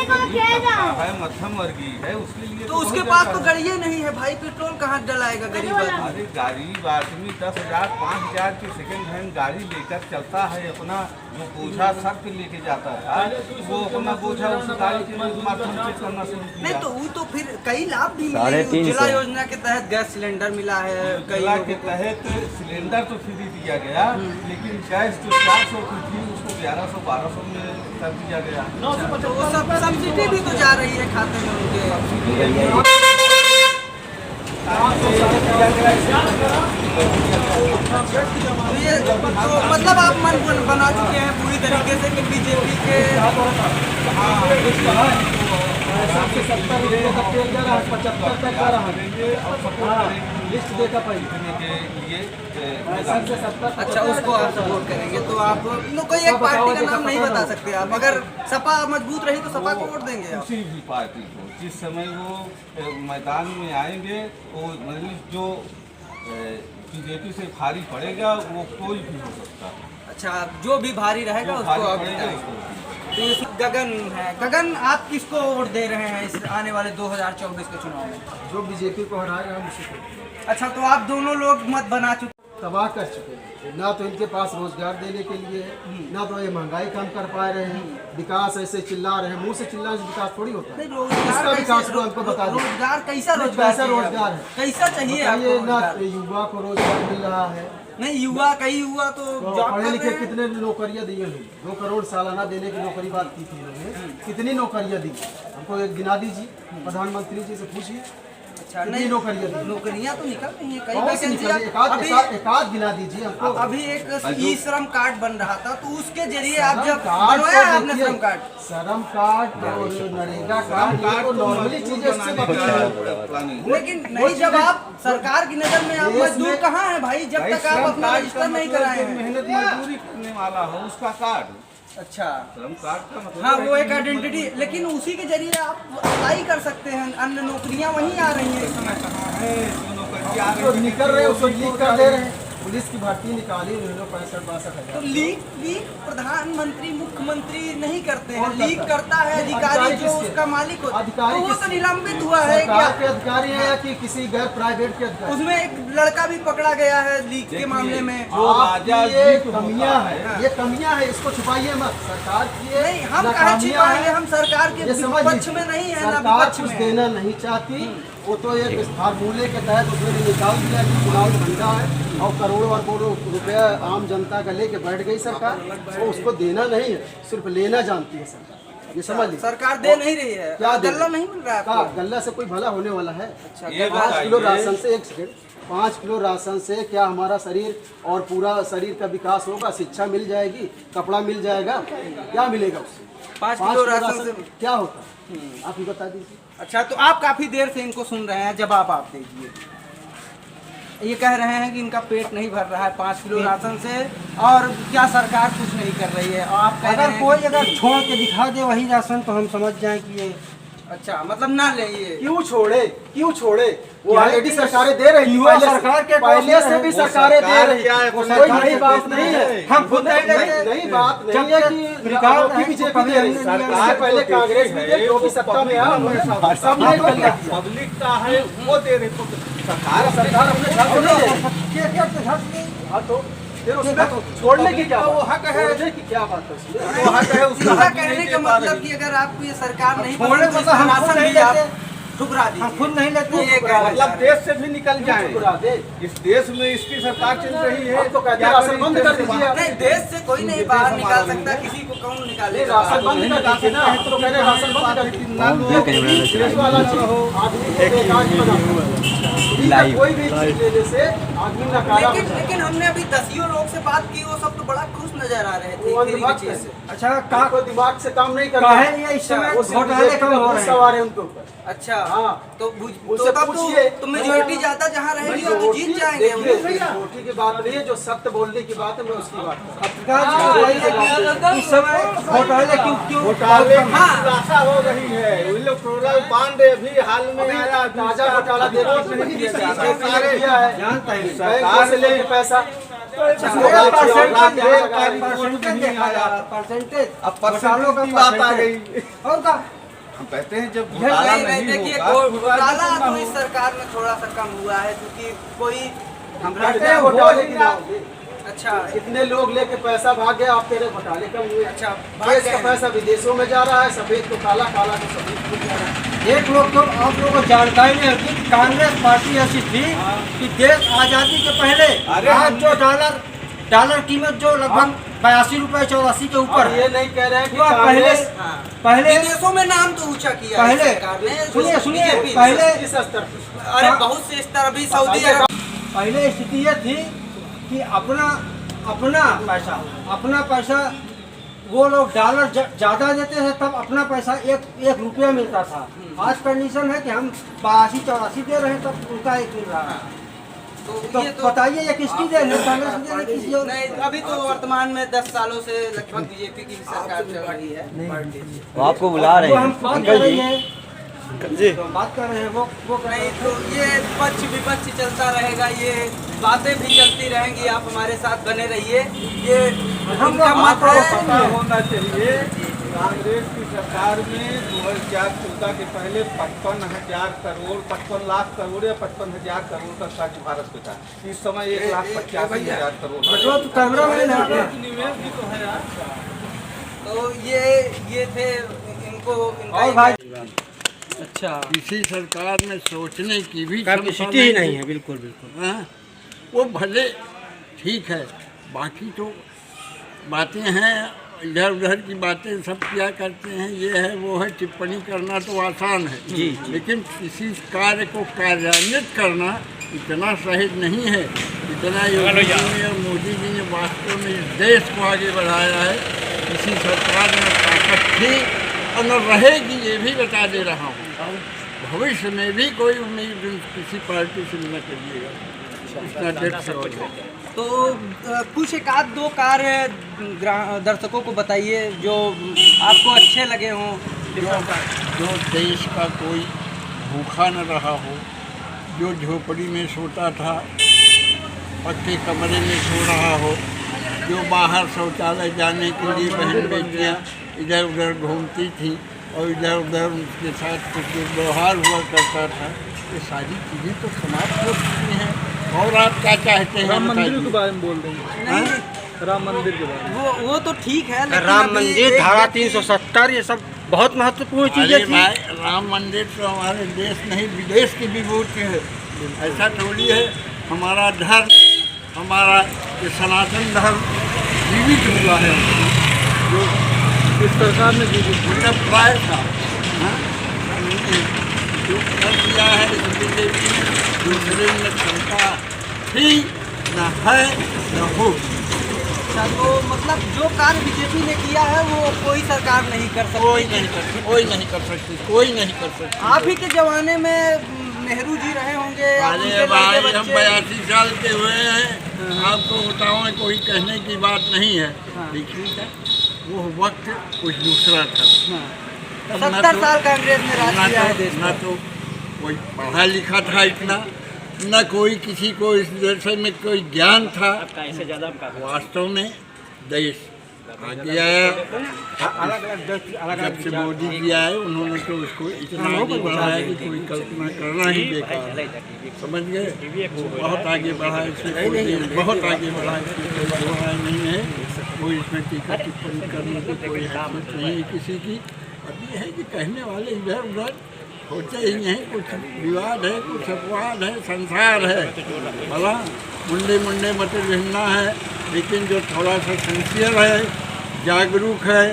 मध्यम वर्गीय है उसके लिए
तो उसके पास तो गाड़ियाँ नहीं है भाई, पेट्रोल कहाँ डलाएगा गरीब आदमी।
अरे गरीब आदमी 10,000 5,000 की सेकंड हैंड गाड़ी लेकर चलता है, अपना जो बोझा सर पे लेके जाता था वो अपना बोझा उस गाड़ी के माध्यम से करना शुरू किया।
नहीं तो वो तो फिर कई लाभ भी मिले, उज्ज्वला योजना के तहत गैस सिलेंडर मिला है,
उज्ज्वला के तहत सिलेंडर तो फ्री दिया गया, लेकिन गैस जो 400 की थी उसको 1100-1200 में कर दिया गया।
तो वो सब सब्सिडी भी तो जा रही है खाते में उनके। ये तो मतलब आप मन बना चुके हैं पूरी तरीके से कि बीजेपी के
लिस्ट देखा पहले के लिए
अच्छा उसको आप सपोर्ट करेंगे, तो आप कोई एक पार्टी का नाम नहीं बता सकते आप, अगर सपा मजबूत रही तो सपा को वोट देंगे आप?
किसी भी पार्टी को जिस समय वो मैदान में आएंगे वो मतलब जो बीजेपी से भारी पड़ेगा वो कोई भी हो सकता है।
अच्छा, जो भी भारी रहेगा उसको आप तो ये गगन है। गगन, आप किसको वोट दे रहे हैं इस आने वाले 2024 के चुनाव में?
जो बीजेपी को हराएगा हम उसी को।
अच्छा, तो आप दोनों लोग मत बना चुके,
तबाह कर चुके हैं, ना तो इनके पास रोजगार देने के लिए ना तो ये महंगाई कम कर पा रहे हैं, विकास ऐसे चिल्ला रहे हैं, मुंह से चिल्लाने से विकास थोड़ी होता है। इसका विकास को हमको बता दें।
रोजगार कैसा
रोजगार है,
कैसा चाहिए
बताइए
आपको?
ना युवा को रोजगार मिल रहा है?
नहीं, युवा कई युवा तो जॉब
पढ़े
कर
लिखे
रहे हैं।
कितने नौकरियां दी हैं? 2 करोड़ सालाना देने की नौकरी बात की थी इन्होंने, कितनी नौकरियां दी? हमको एक गिना दीजिए, प्रधानमंत्री जी से पूछिए।
अच्छा,
नहीं
नौकरियां तो निकल रही हैं, कई
बहुत सी
वैकेंसियां
निकली, एक आध गिना दीजिए हमको।
अभी एक ई श्रम कार्ड बन रहा था, तो उसके जरिए आप जब
कार्ड
बनवाया आपने श्रम कार्ड,
श्रम कार्ड और नरेगा कार्ड तो नॉर्मली चीजें इससे
लेकिन नहीं, जब आप सरकार की नजर में आप मजदूर कहाँ है भाई, जब तक आप अपना रजिस्टर नहीं कराए हैं?
मेहनत मजदूरी करने वाला हो उसका कार्ड।
अच्छा,
श्रम कार्ड का मतलब
हाँ वो एक आइडेंटिटी, लेकिन उसी के जरिए आप अप्लाई कर सकते हैं, अन्य नौकरियां वहीं आ रही हैं इस समय।
जो निकल रहे हैं उसको लीक कर दे रहे हैं, पुलिस की भर्ती निकाली उन्होंने 65-62
तो लीक प्रधानमंत्री मुख्यमंत्री नहीं करते हैं,
कौन
लीक
करता
करता है अधिकारी जो उसका मालिक होता है,
अधिकारी
तो वो तो निलंबित हुआ है क्या?
सरकार के अधिकारी है या कि किसी गैर प्राइवेट के अधिकारी?
उसमें एक लड़का भी पकड़ा गया है लीक के मामले में।
ये कमियां है, ये कमियां है, इसको छुपाइए मत। सरकार की
नहीं, हम कहाँ छिपाएंगे, हम सरकार के पक्ष में नहीं है ना विपक्ष
कुछ
में।
देना नहीं चाहती, वो तो एक फार्मूले के तहत उसने निकाल दिया कि चुनाव धंधा है और करोड़ों अरबों रुपया आम जनता का लेके बैठ गई सरकार। वो उसको देना नहीं है, सिर्फ लेना जानती है सरकार, ये समझ लीजिए।
सरकार दे नहीं रही है,
क्या
गल्ला नहीं मिल रहा है
क्या
आपको?
गल्ला से कोई भला होने वाला है?
अच्छा,
5 किलो राशन से 1 सेकेंड 5 किलो राशन से क्या हमारा शरीर और पूरा शरीर का विकास होगा? शिक्षा मिल जाएगी, कपड़ा मिल जाएगा, क्या मिलेगा उससे?
5 किलो राशन से
क्या होता है आप ही बता दीजिए।
अच्छा, तो आप काफी देर से इनको सुन रहे हैं, जवाब आप दीजिए। ये कह रहे हैं कि इनका पेट नहीं भर रहा है 5 किलो राशन से, और क्या सरकार कुछ नहीं कर रही है, और आप कह रहे हैं
कोई अगर छोड़ के दिखा दे वही राशन तो हम समझ जाएं कि ये
अच्छा मतलब ना ले ये।
क्यों छोड़े वो ऑलरेडी सरकारें दे रही है, सरकार के पहले से भी सरकारें दे रही है, कोई नई बात नहीं है। हम खुद नई बात नहीं है कि बीजेपी दे रही है, सरकार पहले कांग्रेस भी दे, जो भी सत्ता में है सब ने कर लिया।
पब्लिक का है वो दे रही,
सरकार अपने घर से नहीं तो फिर उसमें तो छोड़ने की क्या वो हक है कि क्या बात है उसमें?
वो हक है उसका।
इसका कहने का मतलब कि अगर आपको ये सरकार नहीं
छोड़ने को तो हम
राशन
नहीं
भी आप
लेते,
ठुकरा दी,
हम खुद नहीं लेते,
ये
मतलब देश से भी निकल जाए,
दे
इस देश में इसकी सरकार चल रही है
तो कहते हैं राशन बंद कर दीजिए आप।
नहीं, देश से कोई नहीं बाहर निकाल सकता, किसी को कौन निकाले?
राशन बंद कर दीजिए ना, हम तो कह रहे हैं राशन बंद कर दीजिए, देश वाला चलो आदमी को बेकार नहीं बनाओ, कोई भी चीज लेने से आदमी नकारा।
लेकिन हमने अभी 10 लोग से बात की, वो सब तो बड़ा खुश नजर आ रहे थे फ्री की चीज से।
अच्छा, का दिमाग से काम नहीं कर रहा है, इस समय घोटाले कम हो रहे हैं, सवार है उनके ऊपर।
अच्छा
हाँ।
तो
उनसे
तब
पूछिए।
तो मेजोरिटी ज्यादा जहाँ रहेगी वो जीत जाएंगे।
देखिए, छोटी की बात नहीं है, जो सत्य बोलने की बात है मैं उसकी बात कर
इस समय घोटाले क्यों
घोटाले की खुलासा हो रही है। इलेक्टोरल बॉन्ड भी हाल में आया, ताजा घोटाला देखने को नहीं दिया जा रहा है। सारे
जानता है
सरकार से लेके पैसा
परसेंटेज
अब परसालों की बात आ गई।
और का
हम कहते हैं जब
देखिए घोटाला तो इस सरकार में थोड़ा सा कम हुआ है क्योंकि कोई
घोटाले की
अच्छा
कितने लोग लेके पैसा भाग गए, आप तेरे घोटाले कम हुए।
अच्छा
देश का पैसा विदेशों में जा रहा है, सफेद को काला, काला को सफेद को जा रहा है।
एक लोग तो आप लोगों को जानकारी नहीं होती कि कांग्रेस पार्टी ऐसी थी कि देश आजादी के पहले आज जो डॉलर कीमत जो लगभग 82 रुपए 84 के ऊपर
ये नहीं कह रहे हैं कि
पहले
विदेशों में नाम तो ऊंचा किया
पहले
सरकार ने।
सुनिए पहले
किस स्तर पर?
अरे बहुत से स्तर अभी सऊदी अरब
पहले स्थिति ये थी कि अपना पैसा वो लोग डॉलर ज्यादा देते थे तब अपना पैसा एक रुपया मिलता था। आज कंडीशन है कि हम 82-84 दे रहे हैं तब उनका एक मिल रहा है। तो बताइए ये किसकी देन है, कांग्रेस की देन है किसी और?
नहीं अभी तो वर्तमान में 10 सालों से लगभग बीजेपी की सरकार चल रही है।
वो आपको बुला रहे हैं अंकल जी।
तो बात कर रहे हैं वो
नहीं तो ये पक्ष विपक्ष चलता रहेगा, ये बातें भी चलती रहेंगी। आप हमारे साथ बने रहिए। ये
हमका मत पता होना चाहिए। कांग्रेस की सरकार में 2014 के पहले 55,000 करोड़ 55 लाख करोड़ या 55,000 करोड़ का खर्च भारत पे था। इस समय 1,85,000 करोड़।
निवेश भी तो है यार।
तो ये थे इनको भाई।
अच्छा किसी सरकार में सोचने की भी
कैपेसिटी ही नहीं है। बिल्कुल बिल्कुल
हाँ, वो भले ठीक है, बाकी तो बातें हैं इधर उधर की बातें सब क्या करते हैं, ये है वो है, टिप्पणी करना तो आसान है जी। लेकिन किसी कार्य को कार्यान्वित करना इतना सहज नहीं है। इतना योगी जी ने और मोदी जी ने वास्तव में इस देश को आगे बढ़ाया है। किसी सरकार में ताकत थी और न रहेगी, ये भी बता दे रहा हूँ। भविष्य में भी कोई उम्मीद किसी पार्टी से न करिएगा, इतना डेट से हो जाए।
तो कुछ एक आध दो कार्य दर्शकों को बताइए जो आपको अच्छे लगे हों।
जो देश का कोई भूखा न रहा हो, जो झोपड़ी में सोता था पक्के कमरे में सो रहा हो, जो बाहर शौचालय जाने के लिए बहन बेटियाँ इधर उधर घूमती थी और इधर उधर उसके साथ कुछ व्यवहार हुआ करता था, ये सारी चीज़ें तो समाप्त हो चुकी हैं। और आप क्या चाहते हैं?
राम मंदिर के बारे में बोल रहे हैं। राम मंदिर के बारे में
वो तो ठीक है, लेकिन
राम मंदिर धारा 370 ये सब बहुत महत्वपूर्ण चीजें थी।
राम मंदिर तो हमारे देश नहीं विदेश की विभूति है। ऐसा थोड़ी है, हमारा धर्म, हमारा ये सनातन धर्म जीवित हुआ है, जो
इस सरकार ने जीवित
प्राय था। जो कर दिया है बीजेपी, दूसरे में क्षमता थी न है न हो।
अच्छा तो मतलब जो कार्य बीजेपी ने किया है वो कोई सरकार नहीं कर सकती।
कोई नहीं कर सकती, कोई नहीं कर सकती, कोई नहीं कर सकती।
आप ही के जमाने में नेहरू जी रहे होंगे।
अरे भाई हम 82 साल के हुए हैं, आपको बताओ कोई कहने की बात नहीं है। देखिए वो वक्त कुछ दूसरा था।
70 साल कांग्रेस ने राज किया है देश में।
न तो कोई पढ़ा लिखा था इतना, न कोई किसी को इस देश में कोई ज्ञान था। वास्तव में देश आगे आया, जब से मोदी जी आए उन्होंने तो उसको इतना आगे बढ़ाया कि कोई कल्पना करना ही बेकार है। समझ गए? वो बहुत आगे बढ़ा, इसमें बहुत आगे बढ़ा, इसमें कोई बुराई नहीं है। कोई इसमें टीका टिप्पणी करने की कोई हैसियत नहीं है किसी की। अब ये है कि कहने वाले इधर उधर होते ही हैं, कुछ विवाद है, कुछ अपवाद है, संसार है, भला मुंडे मुंडे मत रहना है। लेकिन जो थोड़ा सा सिंसियर है, जागरूक है,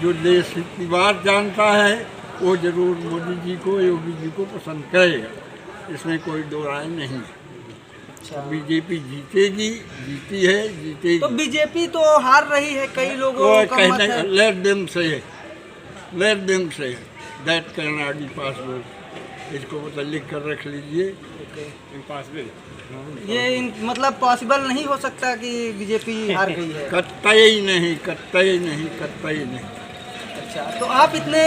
जो देश की बात जानता है, वो जरूर मोदी जी को, योगी जी को पसंद करेगा। इसमें कोई दो राय नहीं। बीजेपी जीतेगी, जीती है, जीतेगी।
तो बीजेपी तो हार रही है, कई लोगों का मत है।
let them say that cannot be possible. इसको मतलब लिख कर रख लीजिए।
ये मतलब पॉसिबल नहीं हो सकता कि बीजेपी हार गई है।
कतई नहीं, कतई नहीं, कतई नहीं।
अच्छा, तो आप इतने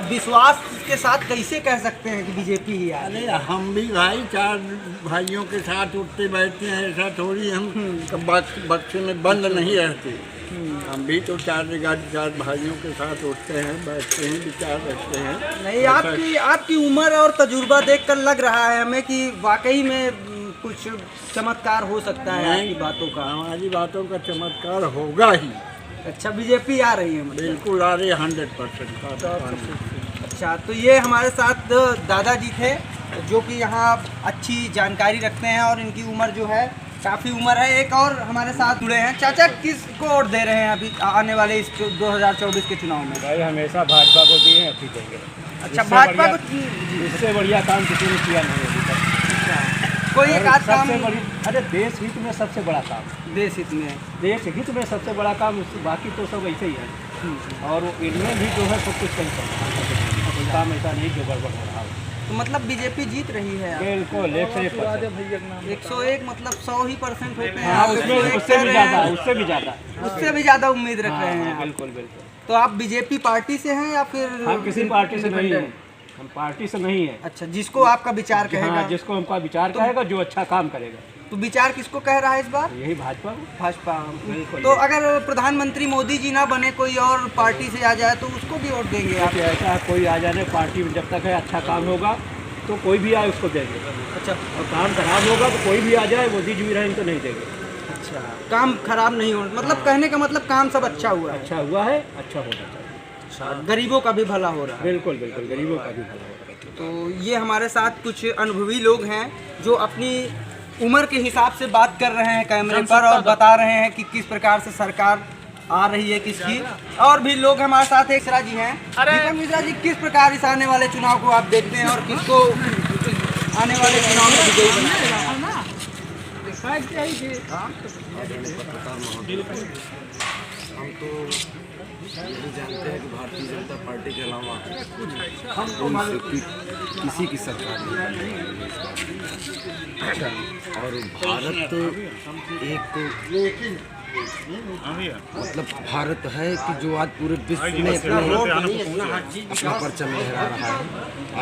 विश्वास के साथ कैसे कह सकते हैं कि बीजेपी ही हार?
अरे हम भी भाई 4 भाइयों के साथ उठते बैठते हैं, ऐसा थोड़ी हम बक्से में बंद नहीं रहते। हम भी तो 4 भाइयों के साथ उठते हैं, बैठते हैं, विचार रखते हैं।
नहीं, आपकी उम्र और तजुर्बा देखकर लग रहा है हमें कि वाकई में कुछ चमत्कार हो सकता है आपकी बातों का।
हमारी बातों का चमत्कार होगा ही।
अच्छा, बीजेपी आ रही है मतलब?
बिल्कुल आ रही है, 100%।
अच्छा, तो ये हमारे साथ दादाजी थे जो कि यहाँ अच्छी जानकारी रखते हैं और इनकी उम्र जो है काफ़ी उम्र है। एक और हमारे साथ जुड़े हैं। चाचा, किसको वोट दे रहे हैं अभी आने वाले इस 2024 के चुनाव में?
भाई हमेशा भाजपा को दिए हैं, अभी देंगे।
अच्छा, भाजपा को?
इससे बढ़िया काम किसी ने किया नहीं अभी तक।
कोई एक आध काम?
अरे देश हित में सबसे बड़ा काम,
देश हित में सबसे बड़ा काम,
बाकी तो सब ऐसे ही है। और इनमें भी जो है सब कुछ सही चल रहा है, कोई काम ऐसा नहीं जो गड़बड़ हो रहा है।
तो मतलब बीजेपी जीत रही है?
बिल्कुल
101 मतलब 100% होते हैं।
हाँ, उससे भी ज़्यादा
उम्मीद रख रहे हैं।
बिल्कुल बिल्कुल।
तो आप बीजेपी पार्टी से हैं या फिर?
हम किसी पार्टी से नहीं हैं, हम पार्टी से नहीं है।
अच्छा, जिसको आपका विचार कहेगा?
हाँ, जिसको हमका विचार कहेगा, जो अच्छा काम करेगा।
तो विचार किसको कह रहा है इस बार?
यही भाजपा। बिल्कुल।
तो अगर प्रधानमंत्री मोदी जी ना बने, कोई और पार्टी से आ जाए तो उसको भी वोट देंगे आप?
ऐसा कोई आ जाने पार्टी में, जब तक है अच्छा काम होगा तो कोई भी आए उसको देंगे।
अच्छा,
और काम खराब होगा तो कोई भी आ जाए, मोदी जी भी रहेंगे तो नहीं देंगे।
अच्छा, काम खराब नहीं हो मतलब कहने का मतलब काम सब अच्छा हुआ है?
अच्छा हुआ है, अच्छा होना चाहिए।
अच्छा, गरीबों का भी भला हो रहा है?
बिल्कुल बिल्कुल, गरीबों का भी भला हो रहा है।
तो ये हमारे साथ कुछ अनुभवी लोग हैं जो अपनी उम्र के हिसाब से बात कर रहे हैं कैमरे पर और बता रहे हैं कि किस प्रकार से सरकार आ रही है किसकी। और भी लोग हमारे साथ एक मिश्रा जी हैं। दीपक मिश्रा जी, किस प्रकार इस आने वाले चुनाव को आप देखते हैं और किसको आने वाले चुनाव में विजयी बनाना?
हम तो यही जानते हैं कि भारतीय जनता पार्टी के अलावा किसी की सरकार नहीं। और भारत एक मतलब भारत है कि जो आज पूरे विश्व में अपना परचम लहरा रहा है।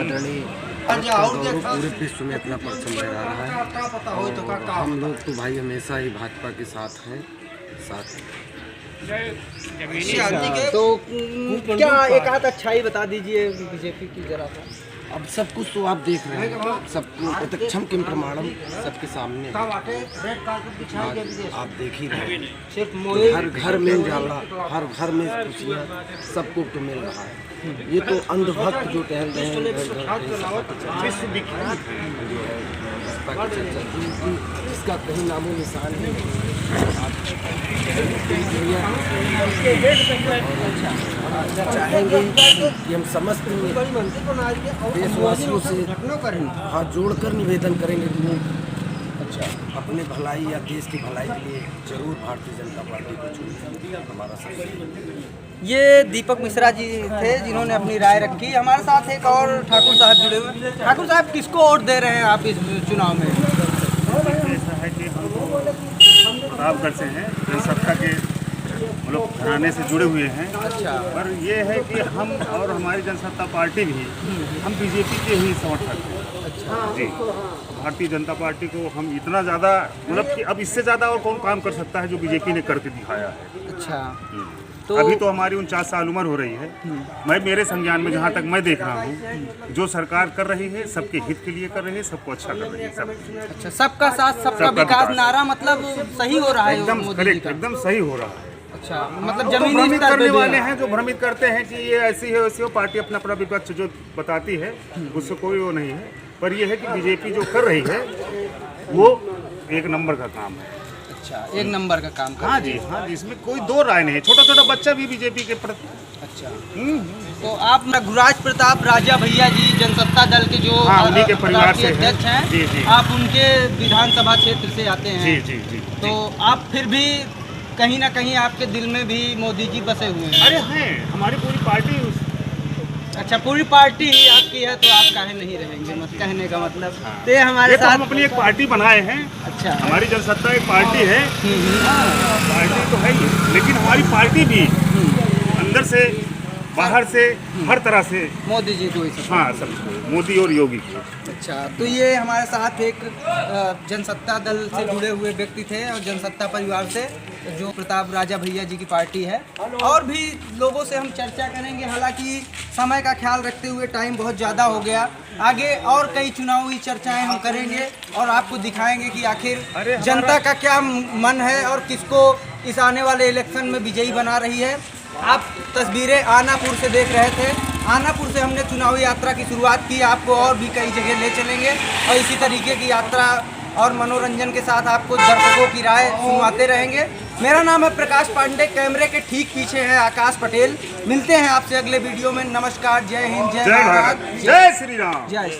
आदरणीय पूरे विश्व में अपना परचम लहरा रहा है। और हम लोग तो भाई हमेशा ही भाजपा के साथ हैं,
तो क्या एक आध अच्छाई बता दीजिए बीजेपी की जरा सा।
अब सब कुछ तो आप देख रहे हैं, सब प्रत्यक्षम किम प्रमाणम सबके सामने आप देख ही रहे हैं। हर घर में उजाला, हर घर में खुशियाँ, सबको तो मिल रहा है। ये तो अंधभक्त जो टहल रहे हैं इसका कहीं नामो निशान नहीं। चाहेंगे कि हम समस्त देशवासियों से हाथ जोड़कर निवेदन करेंगे कि अच्छा अपने भलाई या देश की भलाई के लिए जरूर भारतीय जनता पार्टी को चुनें। हमारा सब
ये दीपक मिश्रा जी थे जिन्होंने अपनी राय रखी। हमारे साथ एक और ठाकुर साहब जुड़े हुए। ठाकुर साहब, किसको वोट दे रहे हैं आप इस चुनाव में?
ऐसा है कि हम प्रतापगढ़ से हैं, जनसत्ता के मतलब घराने से जुड़े हुए हैं।
अच्छा।
पर ये है कि हम और हमारी जनसत्ता पार्टी भी हम बीजेपी के ही समर्थक हैं।
अच्छा
जी, भारतीय जनता पार्टी को हम इतना ज़्यादा मतलब कि अब इससे ज़्यादा और कौन काम कर सकता है जो बीजेपी ने करके दिखाया है।
अच्छा,
तो अभी तो हमारी 49 साल उम्र हो रही है। मैं मेरे संज्ञान में जहाँ तक मैं देख रहा हूँ, जो सरकार कर रही है सबके हित के लिए कर रही है, सबको अच्छा कर रही है। सब
अच्छा, सबका साथ सबका विकास नारा मतलब सही हो रहा है?
एकदम करेक्ट, एकदम सही हो रहा है।
अच्छा, मतलब
तो
जमीनी
भ्रमित
स्तर
करने
पे
वाले हैं जो भ्रमित करते हैं कि ये ऐसी है वैसी हो, पार्टी अपना अपना विपक्ष जो बताती है उससे कोई वो नहीं है। पर यह है कि बीजेपी जो कर रही है वो एक नंबर का काम है।
अच्छा, एक नंबर का काम कर।
हाँ जी, हाँ जी, इसमें कोई दो राय नहीं है। छोटा छोटा बच्चा भी बीजेपी के प्रति।
अच्छा, तो आप गुरुराज प्रताप राजा भैया जी जनसत्ता दल के जो
उन्हीं के परिवार से
अध्यक्ष हैं,
जी जी,
आप उनके विधानसभा क्षेत्र से आते हैं।
जी जी जी।
तो आप फिर भी कहीं ना कहीं आपके दिल में भी मोदी जी बसे हुए हैं?
अरे हैं, हमारी पूरी पार्टी
अच्छा, पूरी पार्टी ही आपकी है तो आप काहे नहीं रहेंगे, मत कहने का मतलब। तो ये हमारे
तो हम अपनी एक पार्टी बनाए हैं।
अच्छा,
हमारी जनसत्ता एक पार्टी है। पार्टी तो है ही, लेकिन हमारी पार्टी भी अंदर से बाहर से हर तरह से
मोदी जी को ही सब।
हाँ, सब मोदी और योगी को।
अच्छा, तो ये हमारे साथ एक जनसत्ता दल से जुड़े हुए व्यक्ति थे और जनसत्ता परिवार से, जो प्रताप राजा भैया जी की पार्टी है। और भी लोगों से हम चर्चा करेंगे, हालांकि समय का ख्याल रखते हुए टाइम बहुत ज़्यादा हो गया। आगे और कई चुनावी चर्चाएं हम करेंगे और आपको दिखाएंगे कि आखिर जनता का क्या मन है और किसको इस आने वाले इलेक्शन में विजयी बना रही है। आप तस्वीरें आनापुर से देख रहे थे। आनापुर से हमने चुनावी यात्रा की शुरुआत की, आपको और भी कई जगह ले चलेंगे और इसी तरीके की यात्रा और मनोरंजन के साथ आपको दर्शकों की राय सुनवाते रहेंगे। मेरा नाम है प्रकाश पांडे, कैमरे के ठीक पीछे है आकाश पटेल। मिलते हैं आपसे अगले वीडियो में। नमस्कार, जय हिंद, जय भारत,
जय श्री राम,
जय।